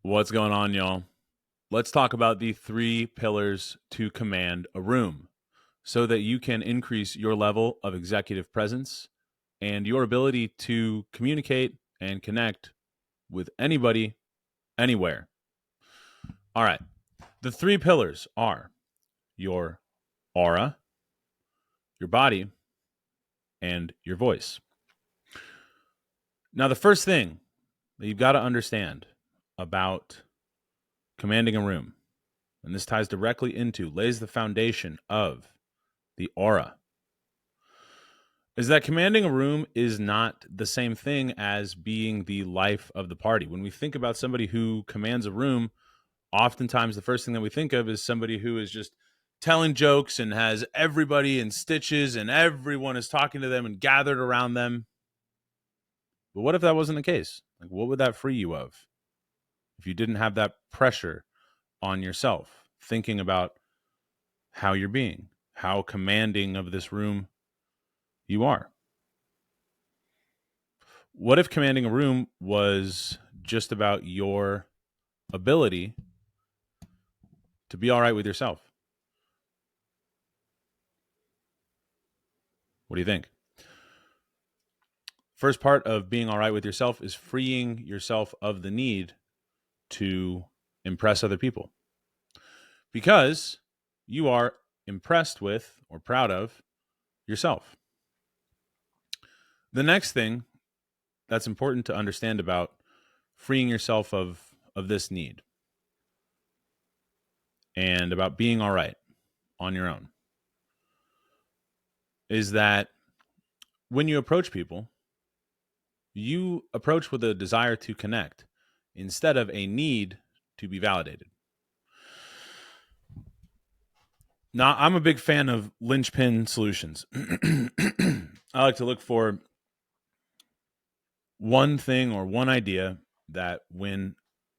What's going on, y'all? Let's talk about the three pillars to command a room so that you can increase your level of executive presence and your ability to communicate and connect with anybody, anywhere. All right. The three pillars are your aura, your body, and your voice. Now, the first thing that you've got to understand about commanding a room, and this ties directly into, lays the foundation of the aura, is that commanding a room is not the same thing as being the life of the party. When we think about somebody who commands a room, oftentimes the first thing that we think of is somebody who is just telling jokes and has everybody in stitches and everyone is talking to them and gathered around them. But what if that wasn't the case? Like, what would that free you of if you didn't have that pressure on yourself, thinking about how you're being, how commanding of this room you are? What if commanding a room was just about your ability to be all right with yourself? What do you think? First part of being all right with yourself is freeing yourself of the need to impress other people, because you are impressed with or proud of yourself. The next thing that's important to understand about freeing yourself of this need and about being all right on your own is that when you approach people, you approach with a desire to connect instead of a need to be validated. Now, I'm a big fan of linchpin solutions. I like to look for one thing or one idea that, when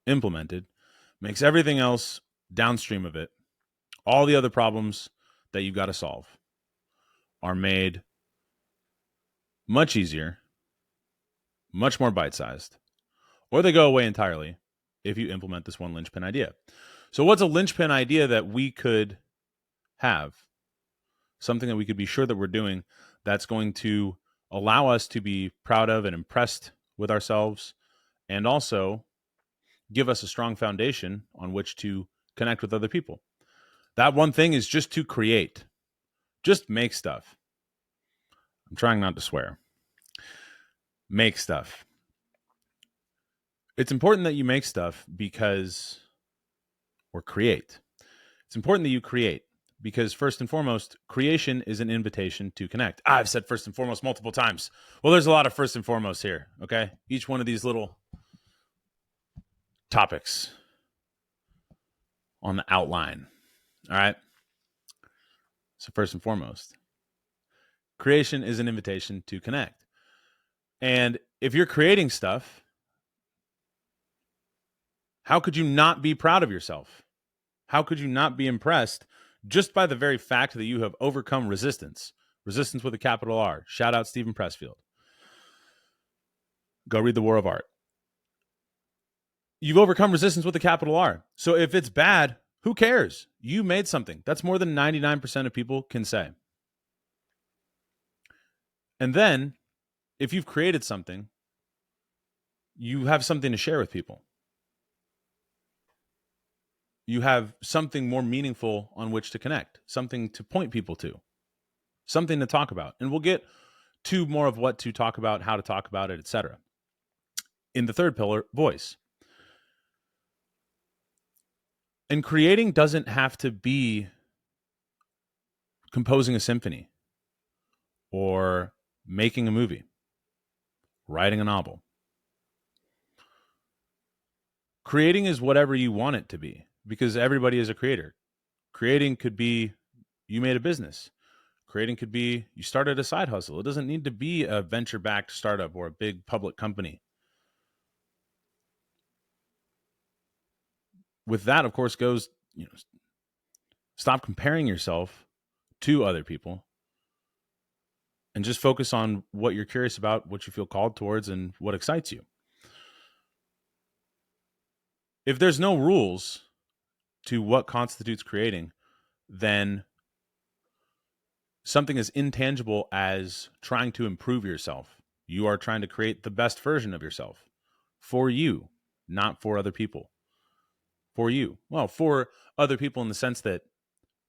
implemented, makes everything else downstream of it, all the other problems that you've got to solve, are made much easier, much more bite-sized, or they go away entirely if you implement this one linchpin idea. So what's a linchpin idea that we could have? Something that we could be sure that we're doing that's going to allow us to be proud of and impressed with ourselves, and also give us a strong foundation on which to connect with other people. That one thing is just to create. Just make stuff. I'm trying not to swear. Make stuff. It's important that you make stuff because, or create. It's important that you create because, first and foremost, creation is an invitation to connect. I've said first and foremost multiple times. Well, there's a lot of first and foremost here, okay? Each one of these little topics on the outline, all right? So first and foremost, creation is an invitation to connect. And if you're creating stuff, how could you not be proud of yourself? How could you not be impressed just by the very fact that you have overcome resistance? Resistance with a capital R. Shout out Stephen Pressfield. Go read The War of Art. You've overcome resistance with a capital R. So if it's bad, who cares? You made something. That's more than 99% of people can say. And then, if you've created something, you have something to share with people. You have something more meaningful on which to connect, something to point people to, something to talk about. And we'll get to more of what to talk about, how to talk about it, etc. In the third pillar, voice. And creating doesn't have to be composing a symphony or making a movie, writing a novel. Creating is whatever you want it to be, because everybody is a creator. Creating could be you made a business. Creating could be you started a side hustle. It doesn't need to be a venture-backed startup or a big public company. With that, of course, goes, stop comparing yourself to other people and just focus on what you're curious about, what you feel called towards, and what excites you. If there's no rules to what constitutes creating, then something as intangible as trying to improve yourself. You are trying to create the best version of yourself for you, not for other people. For you. Well, for other people in the sense that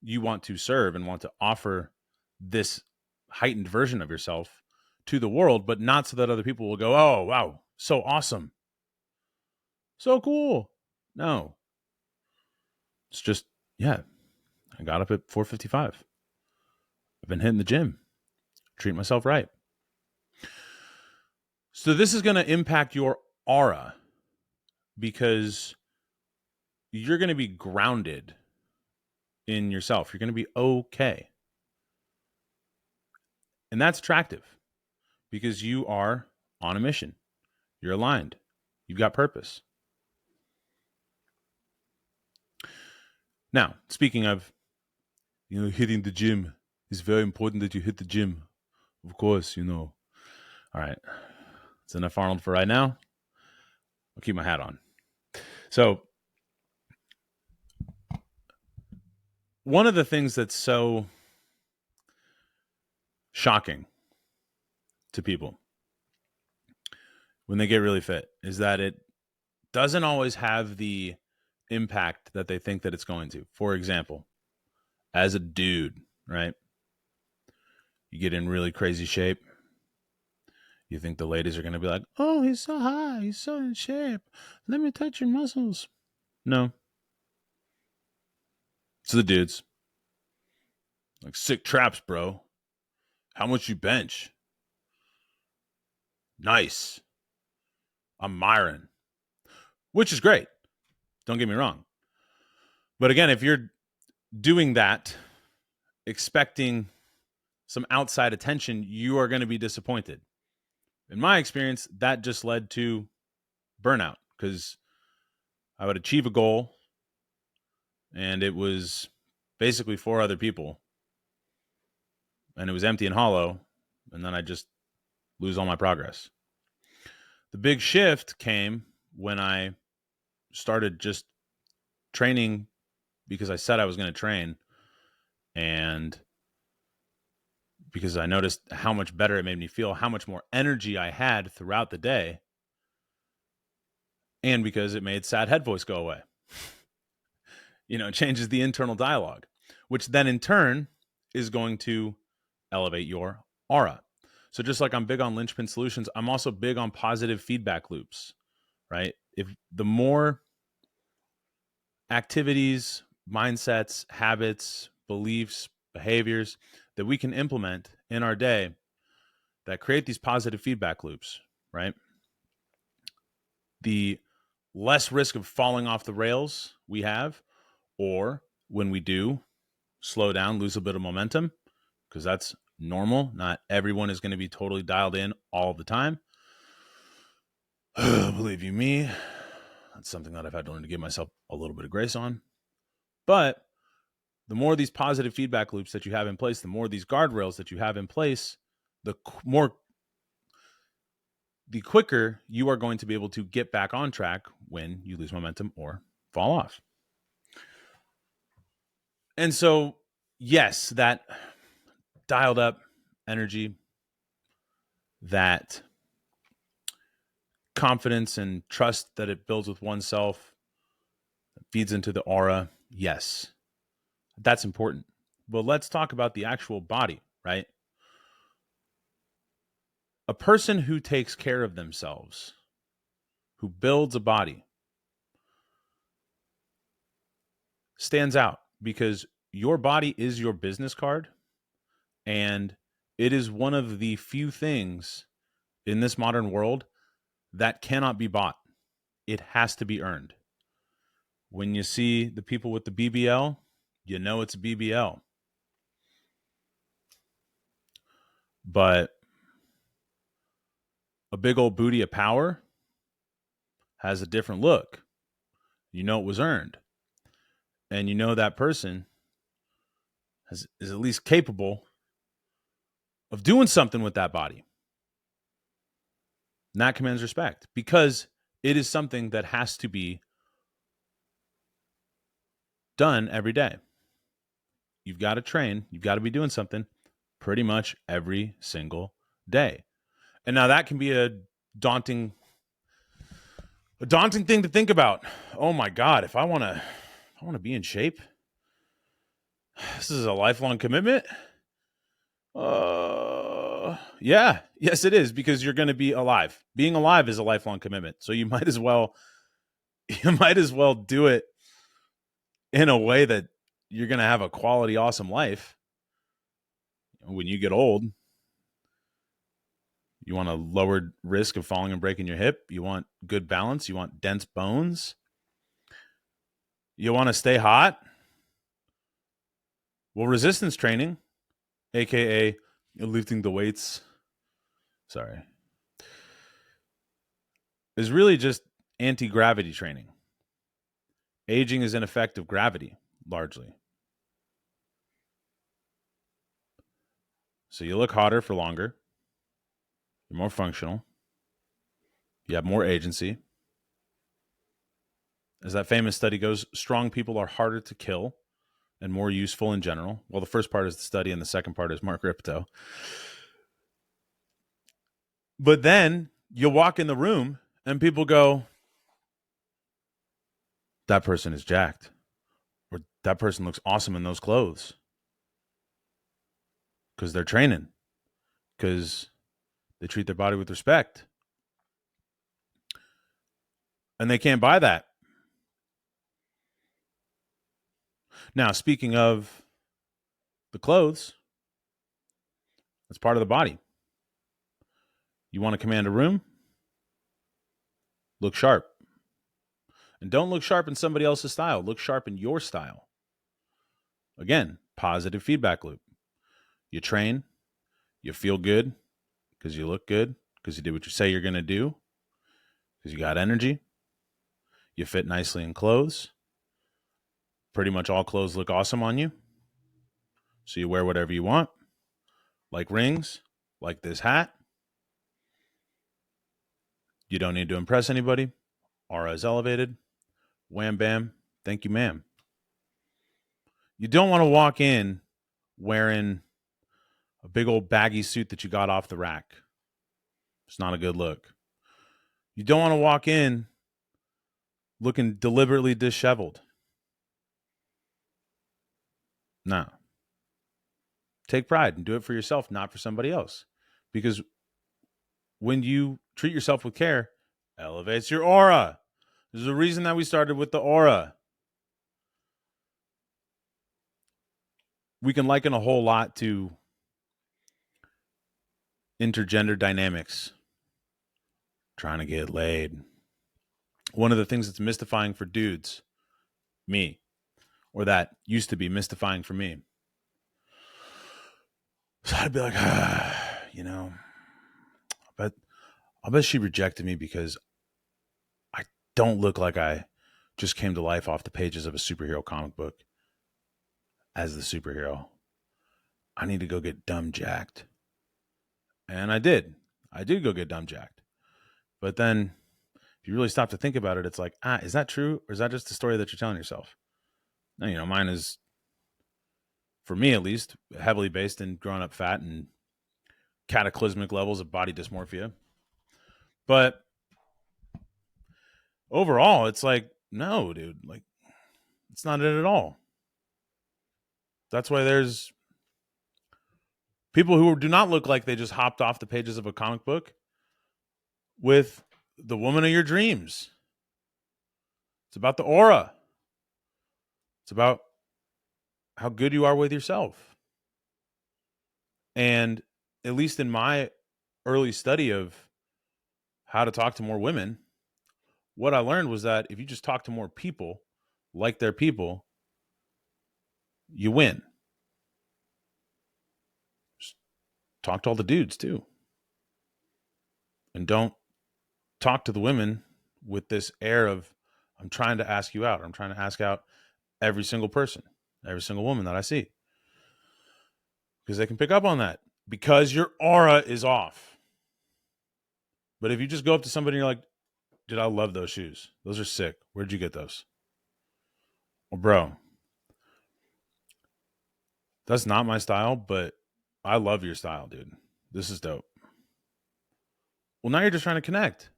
you want to serve and want to offer this heightened version of yourself to the world, but not so that other people will go, oh, wow, so awesome. So cool. No. It's just, yeah, I got up at 4:55. I've been hitting the gym, treat myself right. So this is going to impact your aura because you're going to be grounded in yourself. You're going to be okay. And that's attractive because you are on a mission. You're aligned. You've got purpose. Now, speaking of, hitting the gym, it's very important that you hit the gym. Of course, All right. It's enough Arnold for right now. I'll keep my hat on. So, one of the things that's so shocking to people when they get really fit is that it doesn't always have the impact that they think that it's going to. For example, as a dude, right? You get in really crazy shape. You think the ladies are going to be like, oh, he's so high. He's so in shape. Let me touch your muscles. No. It's the dudes. Like, sick traps, bro. How much you bench? Nice. I'm Myron. Which is great. Don't get me wrong. But again, if you're doing that, expecting some outside attention, you are going to be disappointed. In my experience, that just led to burnout because I would achieve a goal and it was basically for other people and it was empty and hollow, and then I just lose all my progress. The big shift came when I started just training because I said I was going to train, and because I noticed how much better it made me feel, how much more energy I had throughout the day, and because it made sad head voice go away. It changes the internal dialogue, which then in turn is going to elevate your aura. So just like I'm big on linchpin solutions, I'm also big on positive feedback loops, right? If the more activities, mindsets, habits, beliefs, behaviors that we can implement in our day that create these positive feedback loops, right? The less risk of falling off the rails we have, or when we do slow down, lose a bit of momentum, because that's normal. Not everyone is going to be totally dialed in all the time. Believe you me, that's something that I've had to learn to give myself a little bit of grace on. But the more these positive feedback loops that you have in place, the more these guardrails that you have in place, the quicker you are going to be able to get back on track when you lose momentum or fall off. And so, yes, that dialed up energy, that confidence and trust that it builds with oneself, feeds into the aura. Yes, that's important. But let's talk about the actual body, right? A person who takes care of themselves, who builds a body, stands out because your body is your business card, and it is one of the few things in this modern world that cannot be bought. It has to be earned. When you see the people with the BBL, you know it's a BBL. But a big old booty of power has a different look. You know it was earned. And you know that person is at least capable of doing something with that body. And that commands respect because it is something that has to be done every day. You've got to train. You've got to be doing something pretty much every single day. And now that can be a daunting thing to think about. Oh my God, if I want to be in shape, this is a lifelong commitment. Yeah, yes, it is, because you're going to be alive. Being alive is a lifelong commitment. So you might as well do it in a way that you're going to have a quality, awesome life. When you get old, you want a lowered risk of falling and breaking your hip. You want good balance. You want dense bones. You want to stay hot. Well, resistance training, aka lifting the weights, is really just anti-gravity training. Aging is an effect of gravity, largely. So you look hotter for longer. You're more functional. You have more agency. As that famous study goes, strong people are harder to kill and more useful in general. Well, the first part is the study, and the second part is Mark Ripto. But then you walk in the room and people go, that person is jacked, or that person looks awesome in those clothes, because they're training, because they treat their body with respect. And they can't buy that. Now, speaking of the clothes, that's part of the body. You want to command a room? Look sharp. And don't look sharp in somebody else's style. Look sharp in your style. Again, positive feedback loop. You train, you feel good because you look good, because you did what you say you're going to do, because you got energy. You fit nicely in clothes. Pretty much all clothes look awesome on you. So you wear whatever you want, like rings, like this hat. You don't need to impress anybody. Aura is elevated. Wham, bam. Thank you, ma'am. You don't want to walk in wearing a big old baggy suit that you got off the rack. It's not a good look. You don't want to walk in looking deliberately disheveled. No. Take pride and do it for yourself, not for somebody else. Because when you treat yourself with care, elevates your aura. There's a reason that we started with the aura. We can liken a whole lot to intergender dynamics. Trying to get laid. One of the things that's mystifying for dudes, me, or that used to be mystifying for me. So I'd be like, I'll bet she rejected me because I don't look like I just came to life off the pages of a superhero comic book as the superhero. I need to go get dumb jacked. And I did. I did go get dumb jacked. But then if you really stop to think about it, it's like, is that true? Or is that just a story that you're telling yourself? Now, mine is, for me at least, heavily based in growing up fat and cataclysmic levels of body dysmorphia. But overall, it's like, no, dude, like, it's not it at all. That's why there's people who do not look like they just hopped off the pages of a comic book with the woman of your dreams. It's about the aura. It's about how good you are with yourself. And at least in my early study of how to talk to more women, what I learned was that if you just talk to more people like they're people, you win. Just talk to all the dudes too. And don't talk to the women with this air of, I'm trying to ask you out. I'm trying to ask out every single person, every single woman that I see. Because they can pick up on that. Because your aura is off. But if you just go up to somebody and you're like, dude, I love those shoes. Those are sick. Where'd you get those? Well, bro, That's not my style, but I love your style, dude. This is dope. Well, now you're just trying to connect.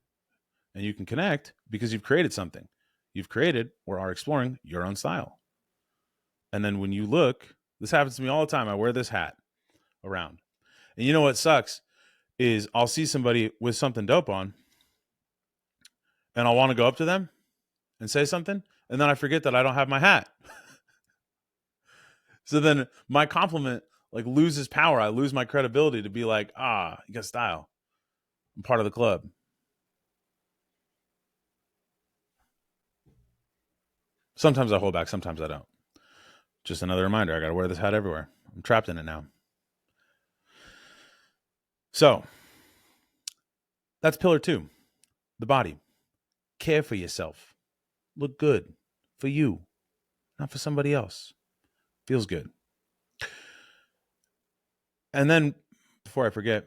And you can connect because you've created something. You've created or are exploring your own style. And then when you look, this happens to me all the time. I wear this hat around. And you know what sucks is I'll see somebody with something dope on and I'll want to go up to them and say something. And then I forget that I don't have my hat. So then my compliment like loses power. I lose my credibility to be like, you got style. I'm part of the club. Sometimes I hold back. Sometimes I don't. Just another reminder. I got to wear this hat everywhere. I'm trapped in it now. So that's pillar 2, the body. Care for yourself. Look good for you, not for somebody else. Feels good. And then before I forget,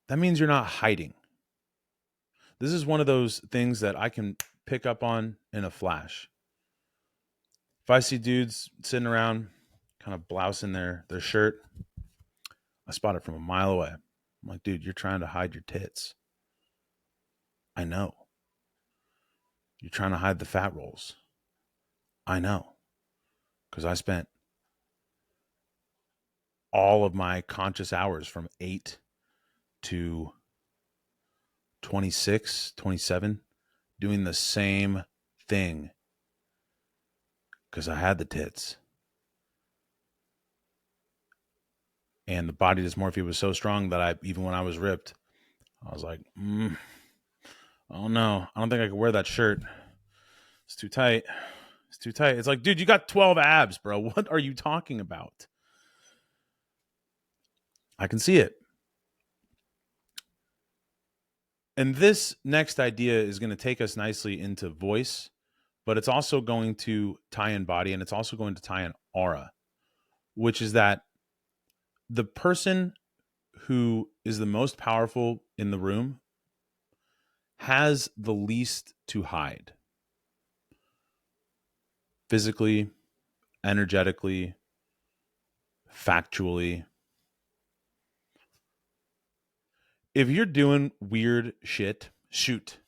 that means you're not hiding. This is one of those things that I can pick up on in a flash. If I see dudes sitting around kind of blousing their shirt, I spot it from a mile away. I'm like, dude, you're trying to hide your tits. I know. You're trying to hide the fat rolls. I know. Because I spent all of my conscious hours from 8 to 26, 27 doing the same thing because I had the tits. And the body dysmorphia was so strong that even when I was ripped, I was like, oh no, I don't think I could wear that shirt. It's too tight. It's too tight. It's like, dude, you got 12 abs, bro. What are you talking about? I can see it. And this next idea is going to take us nicely into voice, but it's also going to tie in body, and it's also going to tie in aura, which is that the person who is the most powerful in the room has the least to hide. Physically, energetically, factually. If you're doing weird shit, shoot.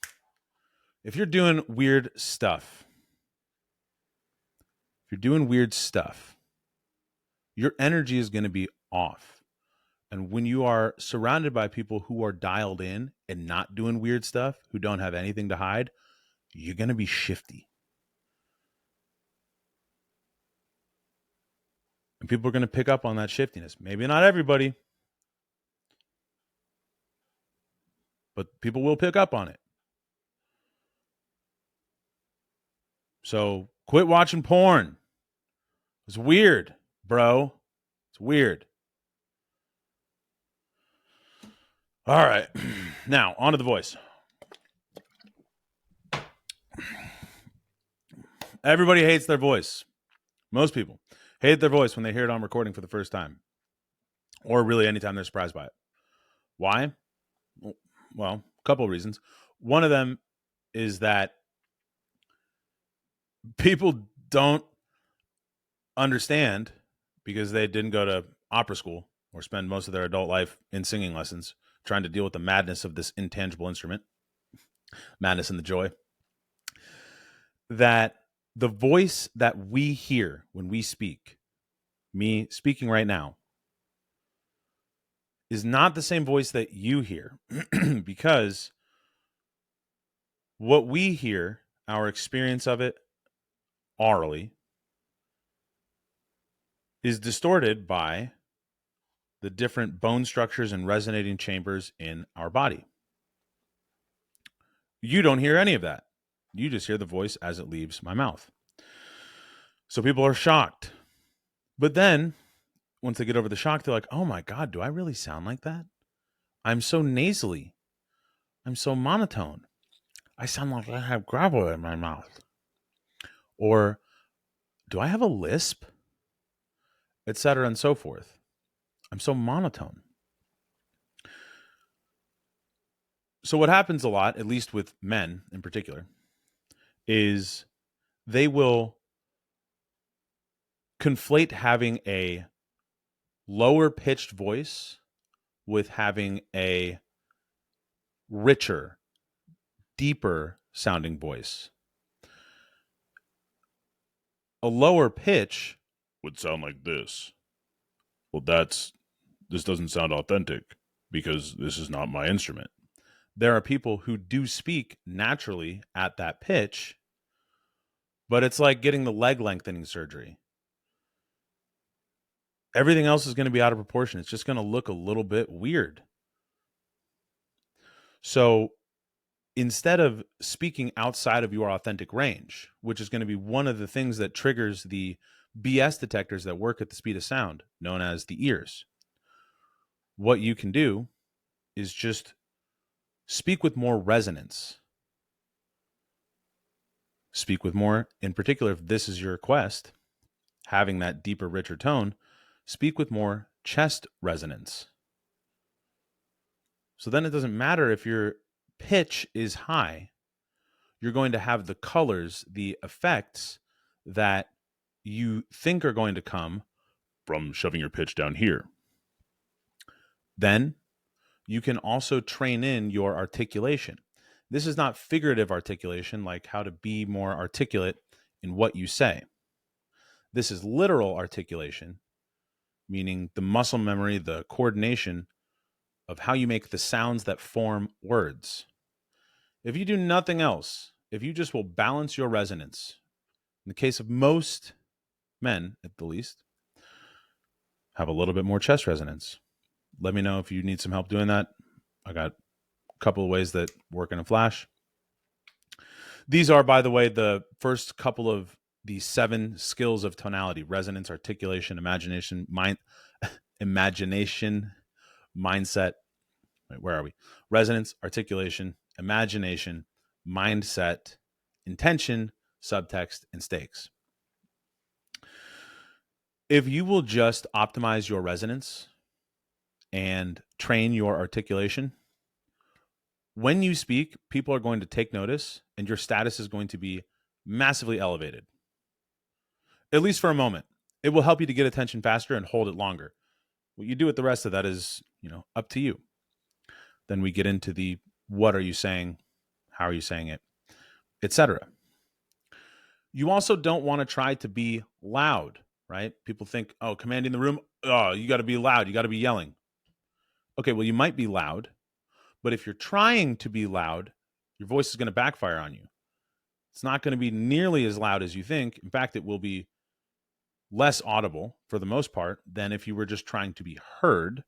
If you're doing weird stuff, your energy is going to be off. And when you are surrounded by people who are dialed in and not doing weird stuff, who don't have anything to hide, you're going to be shifty. And people are going to pick up on that shiftiness. Maybe not everybody, but people will pick up on it. So quit watching porn. It's weird, bro. It's weird. All right. Now, on to the voice. Everybody hates their voice. Most people hate their voice when they hear it on recording for the first time, or really anytime they're surprised by it. Why? Well, a couple of reasons. One of them is that people don't understand because they didn't go to opera school or spend most of their adult life in singing lessons trying to deal with the madness of this intangible instrument, madness and the joy, that the voice that we hear when we speak, me speaking right now, is not the same voice that you hear because what we hear, our experience of it orally, is distorted by the different bone structures and resonating chambers in our body. You don't hear any of that. You just hear the voice as it leaves my mouth. So people are shocked. But then, once they get over the shock, they're like, oh my God, do I really sound like that? I'm so nasally. I'm so monotone. I sound like I have gravel in my mouth. Or do I have a lisp? Etc. and so forth. I'm so monotone. So what happens a lot, at least with men in particular, is they will conflate having a lower pitched voice with having a richer, deeper sounding voice. A lower pitch would sound like this. Well, this doesn't sound authentic because this is not my instrument. There are people who do speak naturally at that pitch, but it's like getting the leg lengthening surgery. Everything else is going to be out of proportion. It's just going to look a little bit weird. So instead of speaking outside of your authentic range, which is going to be one of the things that triggers the BS detectors that work at the speed of sound, known as the ears, what you can do is just speak with more resonance. Speak with more, in particular, if this is your request, having that deeper, richer tone, speak with more chest resonance. So then it doesn't matter if your pitch is high, you're going to have the colors, the effects that you think are going to come from shoving your pitch down here. Then you can also train in your articulation. This is not figurative articulation, like how to be more articulate in what you say. This is literal articulation, meaning the muscle memory, the coordination of how you make the sounds that form words. If you do nothing else, if you just will balance your resonance, in the case of most men, at the least, have a little bit more chest resonance. Let me know if you need some help doing that. I got a couple of ways that work in a flash. These are, by the way, the first couple of the 7 skills of tonality: resonance, articulation, imagination, mindset. Wait, where are we? Resonance, articulation, imagination, mindset, intention, subtext, and stakes. If you will just optimize your resonance and train your articulation, when you speak, people are going to take notice and your status is going to be massively elevated. At least for a moment. It will help you to get attention faster and hold it longer. What you do with the rest of that is, up to you. Then we get into the what are you saying, how are you saying it, etc. You also don't want to try to be loud, right? People think, oh, commanding the room, oh, you got to be loud, you got to be yelling. Okay, well, you might be loud, but if you're trying to be loud, your voice is going to backfire on you. It's not going to be nearly as loud as you think. In fact, it will be less audible for the most part than if you were just trying to be heard.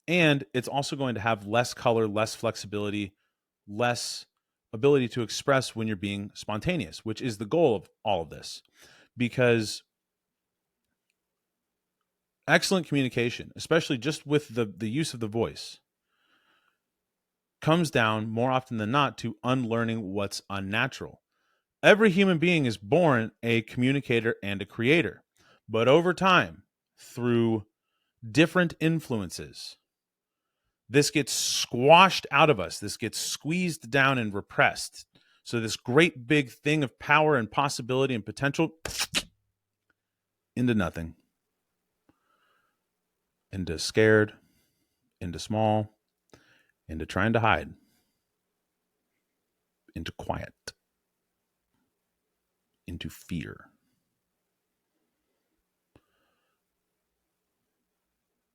And it's also going to have less color, less flexibility, less ability to express when you're being spontaneous, which is the goal of all of this. Because excellent communication, especially just with the use of the voice, comes down more often than not to unlearning what's unnatural. Every human being is born a communicator and a creator, but over time, through different influences, this gets squashed out of us. This gets squeezed down and repressed. So this great big thing of power and possibility and potential into nothing, into scared, into small, into trying to hide, into quiet, into fear.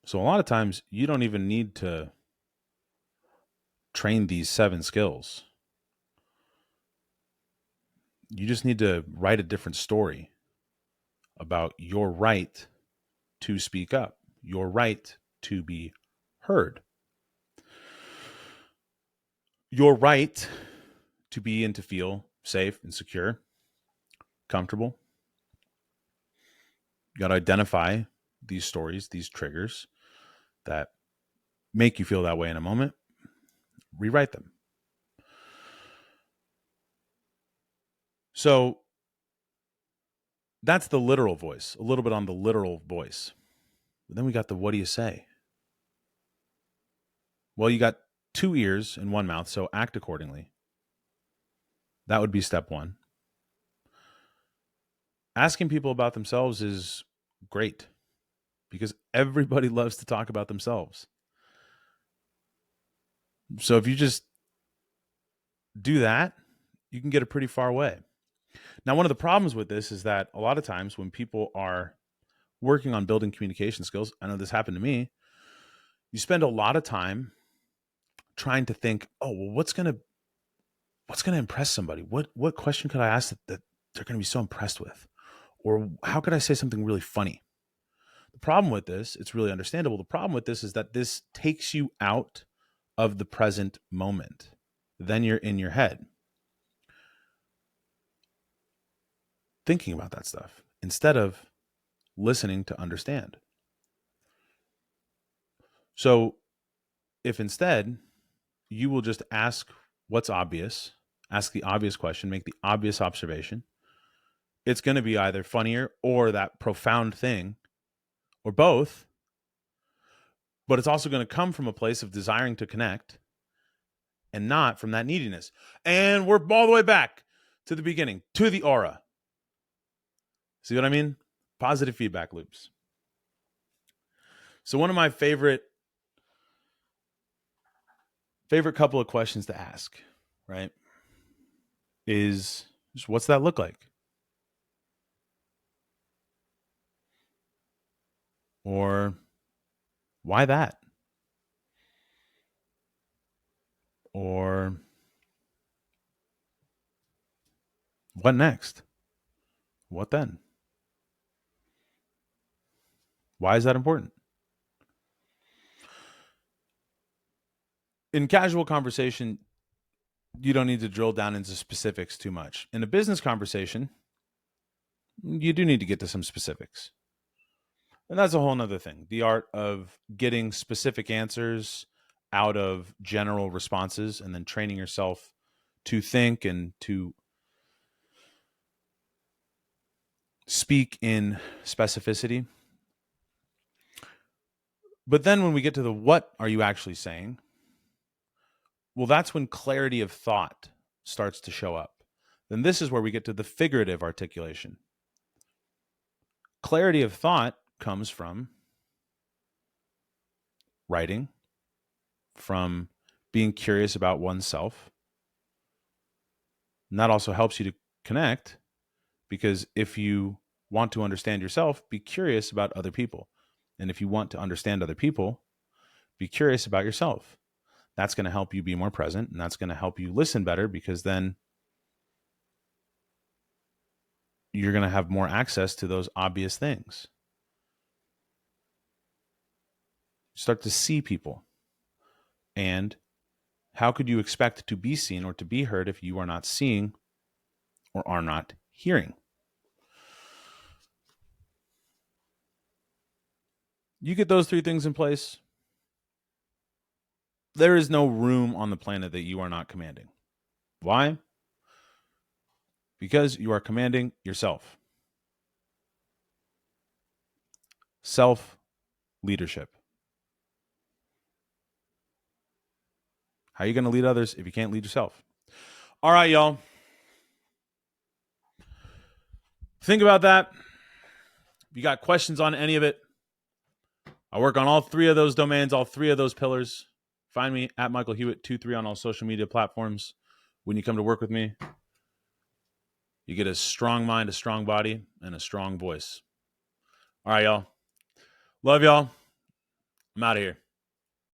So a lot of times you don't even need to train these 7 skills. You just need to write a different story about your right to speak up, your right to be heard, your right to be and to feel safe and secure, comfortable. You got to identify these stories, these triggers that make you feel that way in a moment, rewrite them. So that's the literal voice, a little bit on the literal voice. But then we got the what do you say? Well, you got 2 ears and 1 mouth, so act accordingly. That would be step 1. asking people about themselves is great because everybody loves to talk about themselves. So if you just do that, you can get a pretty far way. Now, one of the problems with this is that a lot of times when people are working on building communication skills, I know this happened to me, you spend a lot of time trying to think, oh, well, what's going to impress somebody? What question could I ask that they're going to be so impressed with? Or how could I say something really funny? The problem with this, it's really understandable. The problem with this is that this takes you out of the present moment. Then you're in your head thinking about that stuff instead of listening to understand. So if instead you will just ask what's obvious, ask the obvious question, make the obvious observation, it's going to be either funnier or that profound thing or both, but it's also going to come from a place of desiring to connect and not from that neediness. And we're all the way back to the beginning, to the aura. See what I mean? Positive feedback loops. So one of my favorite couple of questions to ask, right, is just what's that look like? Or why that? Or what next? What then? Why is that important? In casual conversation, you don't need to drill down into specifics too much. In a business conversation, you do need to get to some specifics. And that's a whole nother thing. The art of getting specific answers out of general responses and then training yourself to think and to speak in specificity. But then when we get to the what are you actually saying, well, that's when clarity of thought starts to show up. Then this is where we get to the figurative articulation. Clarity of thought comes from writing, from being curious about oneself. And that also helps you to connect, because if you want to understand yourself, be curious about other people. And if you want to understand other people, be curious about yourself. That's going to help you be more present, and that's going to help you listen better, because then you're going to have more access to those obvious things. Start to see people. And how could you expect to be seen or to be heard if you are not seeing or are not hearing? You get those three things in place, there is no room on the planet that you are not commanding. Why? Because you are commanding yourself. Self-leadership. How are you going to lead others if you can't lead yourself? All right, y'all. Think about that. If you got questions on any of it, I work on all three of those domains, all three of those pillars. Find me at Michael Hewitt23 on all social media platforms. When you come to work with me, you get a strong mind, a strong body, and a strong voice. All right, y'all. Love y'all. I'm out of here.